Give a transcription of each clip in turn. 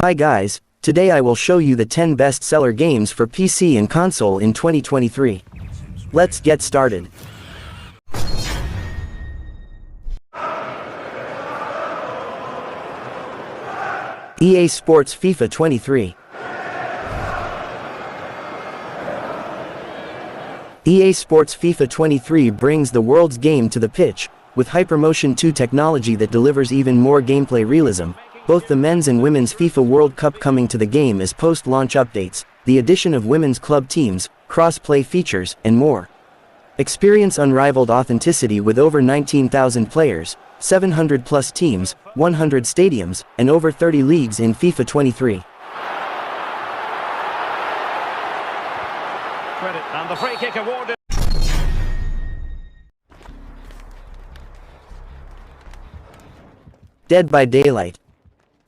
Hi guys, today I will show you the 10 best-seller games for PC and console in 2023. Let's get started. EA Sports FIFA 23. EA Sports FIFA 23 brings the world's game to the pitch, with Hypermotion 2 technology that delivers even more gameplay realism. Both the men's and women's FIFA World Cup coming to the game as post-launch updates, the addition of women's club teams, cross-play features, and more. Experience unrivaled authenticity with over 19,000 players, 700 plus teams, 100 stadiums, and over 30 leagues in FIFA 23. Credit and the free kick awarded. Dead by Daylight.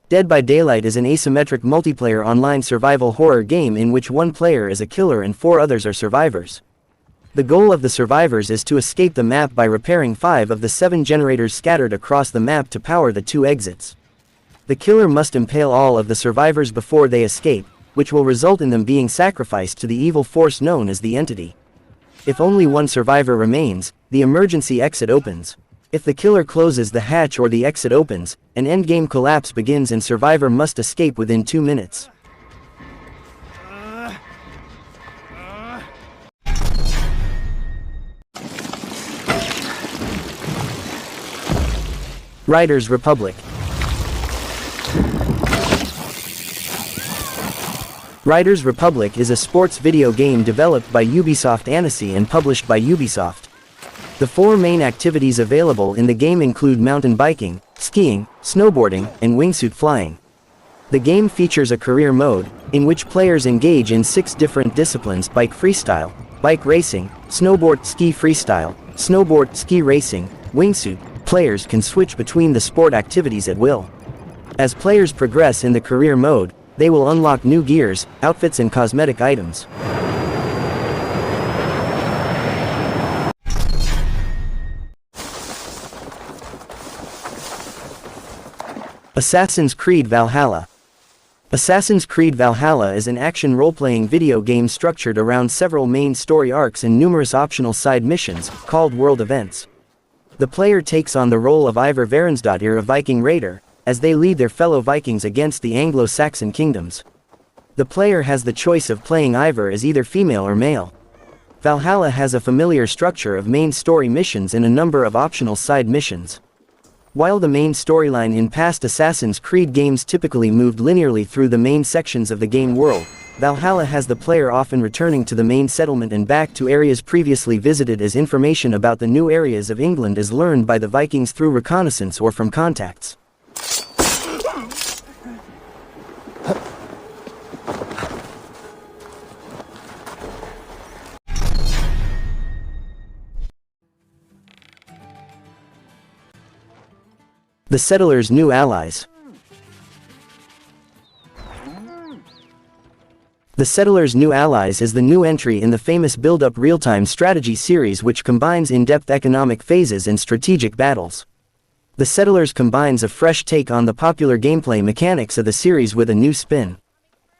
Dead by Daylight is an asymmetric multiplayer online survival horror game in which one player is a killer and 4 others are survivors. The goal of the survivors is to escape the map by repairing 5 of the 7 generators scattered across the map to power the 2 exits. The killer must impale all of the survivors before they escape, which will result in them being sacrificed to the evil force known as the Entity. If only one survivor remains, the emergency exit opens. If the killer closes the hatch or the exit opens, an endgame collapse begins and survivor must escape within 2 minutes. Riders Republic. Riders Republic is a sports video game developed by Ubisoft Annecy and published by Ubisoft. The 4 main activities available in the game include mountain biking, skiing, snowboarding, and wingsuit flying. The game features a career mode, in which players engage in 6 different disciplines: bike freestyle, bike racing, snowboard ski freestyle, snowboard ski racing, wingsuit. Players can switch between the sport activities at will. As players progress in the career mode, they will unlock new gears, outfits and cosmetic items. Assassin's Creed Valhalla. Assassin's Creed Valhalla is an action role-playing video game structured around several main story arcs and numerous optional side missions, called world events. The player takes on the role of Ivar Varinsdottir, a Viking raider, as they lead their fellow Vikings against the Anglo-Saxon kingdoms. The player has the choice of playing Ivar as either female or male. Valhalla has a familiar structure of main story missions and a number of optional side missions. While the main storyline in past Assassin's Creed games typically moved linearly through the main sections of the game world, Valhalla has the player often returning to the main settlement and back to areas previously visited as information about the new areas of England is learned by the Vikings through reconnaissance or from contacts. The Settlers' New Allies. The Settlers' New Allies is the new entry in the famous build-up real-time strategy series, which combines in-depth economic phases and strategic battles. The Settlers combines a fresh take on the popular gameplay mechanics of the series with a new spin.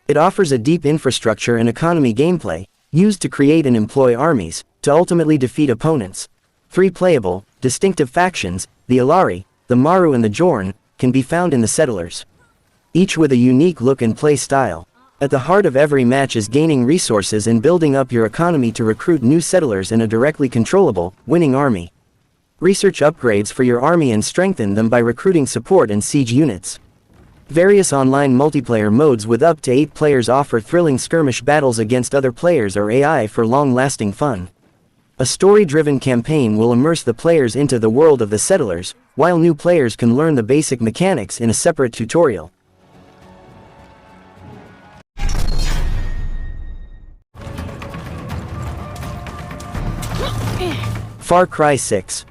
It offers a deep infrastructure and economy gameplay, used to create and employ armies, to ultimately defeat opponents. 3 playable, distinctive factions, the Alari, the Maru and the Jorn, can be found in the Settlers. Each with a unique look and play style. At the heart of every match is gaining resources and building up your economy to recruit new settlers in a directly controllable, winning army. Research upgrades for your army and strengthen them by recruiting support and siege units. Various online multiplayer modes with up to 8 players offer thrilling skirmish battles against other players or AI for long-lasting fun. A story-driven campaign will immerse the players into the world of the Settlers, while new players can learn the basic mechanics in a separate tutorial. Far Cry 6.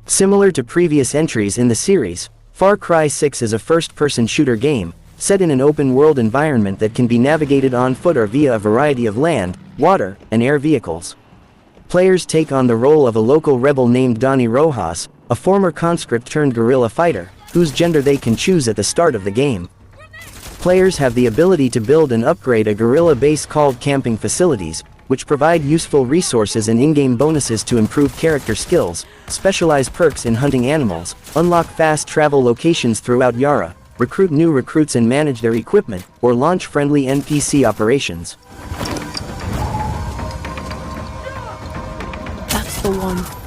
Similar to previous entries in the series, Far Cry 6 is a first-person shooter game, set in an open-world environment that can be navigated on foot or via a variety of land, water, and air vehicles. Players take on the role of a local rebel named Donnie Rojas, a former conscript turned guerrilla fighter, whose gender they can choose at the start of the game. Players have the ability to build and upgrade a guerrilla base called camping facilities, which provide useful resources and in-game bonuses to improve character skills, specialize perks in hunting animals, unlock fast travel locations throughout Yara, recruit new recruits and manage their equipment, or launch friendly NPC operations. That's the one.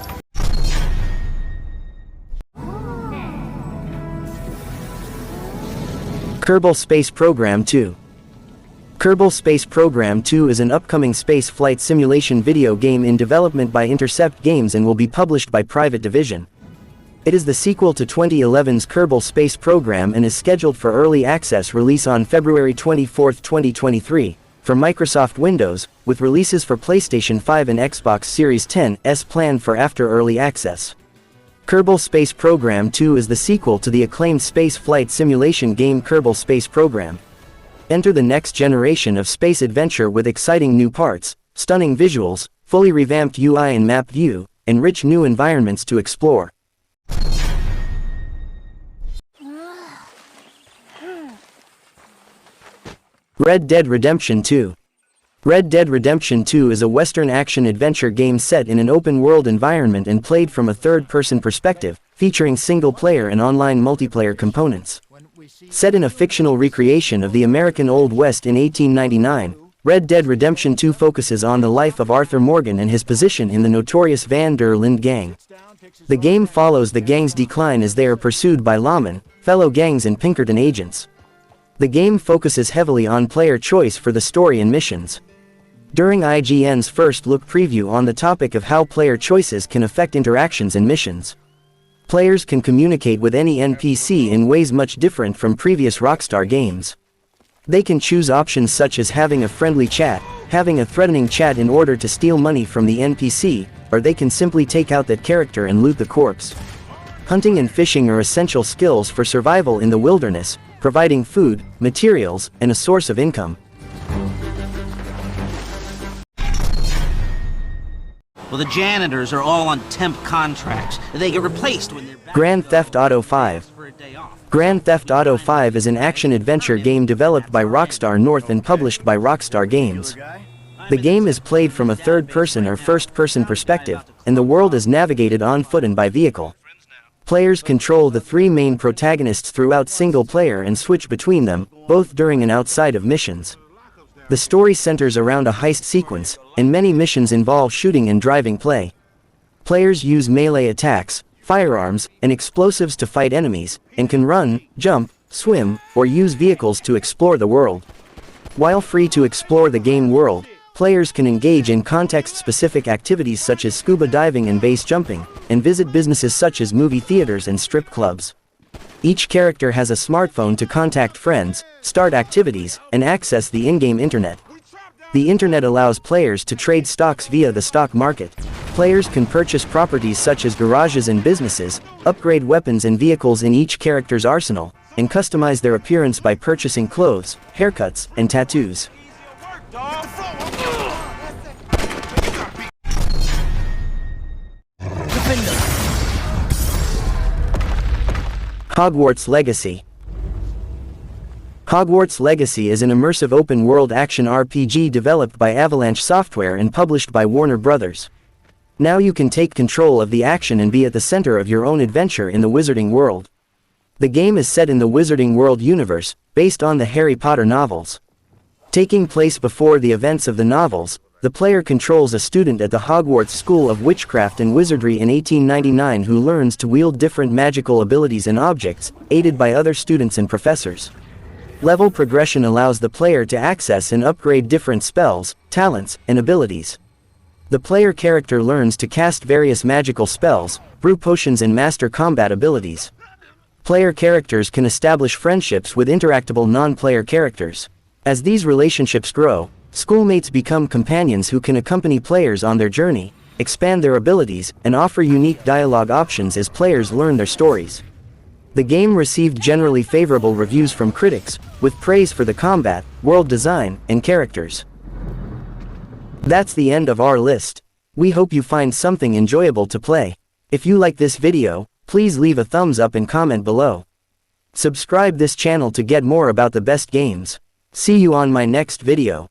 Kerbal Space Program 2. Kerbal Space Program 2 is an upcoming space flight simulation video game in development by Intercept Games and will be published by Private Division. It is the sequel to 2011's Kerbal Space Program and is scheduled for early access release on February 24, 2023, for Microsoft Windows, with releases for PlayStation 5 and Xbox Series X planned for after early access. Kerbal Space Program 2 is the sequel to the acclaimed space flight simulation game Kerbal Space Program. Enter the next generation of space adventure with exciting new parts, stunning visuals, fully revamped UI and map view, and rich new environments to explore. Red Dead Redemption 2. Red Dead Redemption 2 is a Western action-adventure game set in an open-world environment and played from a third-person perspective, featuring single-player and online multiplayer components. Set in a fictional recreation of the American Old West in 1899, Red Dead Redemption 2 focuses on the life of Arthur Morgan and his position in the notorious Van der Linde gang. The game follows the gang's decline as they are pursued by lawmen, fellow gangs and Pinkerton agents. The game focuses heavily on player choice for the story and missions. During IGN's first look preview on the topic of how player choices can affect interactions and missions, players can communicate with any NPC in ways much different from previous Rockstar games. They can choose options such as having a friendly chat, having a threatening chat in order to steal money from the NPC, or they can simply take out that character and loot the corpse. Hunting and fishing are essential skills for survival in the wilderness, providing food, materials, and a source of income. Well, the janitors are all on temp contracts. They get replaced when they're back. Grand Theft Auto 5. Grand Theft Auto 5 is an action-adventure game developed by Rockstar North and published by Rockstar Games. The game is played from a third-person or first-person perspective, and the world is navigated on foot and by vehicle. Players control the three main protagonists throughout single-player and switch between them, both during and outside of missions. The story centers around a heist sequence, and many missions involve shooting and driving play. Players use melee attacks, firearms, and explosives to fight enemies, and can run, jump, swim, or use vehicles to explore the world. While free to explore the game world, players can engage in context-specific activities such as scuba diving and base jumping, and visit businesses such as movie theaters and strip clubs. Each character has a smartphone to contact friends, start activities, and access the in-game internet. The internet allows players to trade stocks via the stock market. Players can purchase properties such as garages and businesses, upgrade weapons and vehicles in each character's arsenal, and customize their appearance by purchasing clothes, haircuts, and tattoos. Hogwarts Legacy. Hogwarts Legacy is an immersive open-world action RPG developed by Avalanche Software and published by Warner Bros. Now you can take control of the action and be at the center of your own adventure in the Wizarding World. The game is set in the Wizarding World universe, based on the Harry Potter novels. Taking place before the events of the novels, the player controls a student at the Hogwarts School of Witchcraft and Wizardry in 1899 who learns to wield different magical abilities and objects, aided by other students and professors. Level progression allows the player to access and upgrade different spells, talents, and abilities. The player character learns to cast various magical spells, brew potions and master combat abilities. Player characters can establish friendships with interactable non-player characters. As these relationships grow, schoolmates become companions who can accompany players on their journey, expand their abilities, and offer unique dialogue options as players learn their stories. The game received generally favorable reviews from critics, with praise for the combat, world design, and characters. That's the end of our list. We hope you find something enjoyable to play. If you like this video, please leave a thumbs up and comment below. Subscribe this channel to get more about the best games. See you on my next video.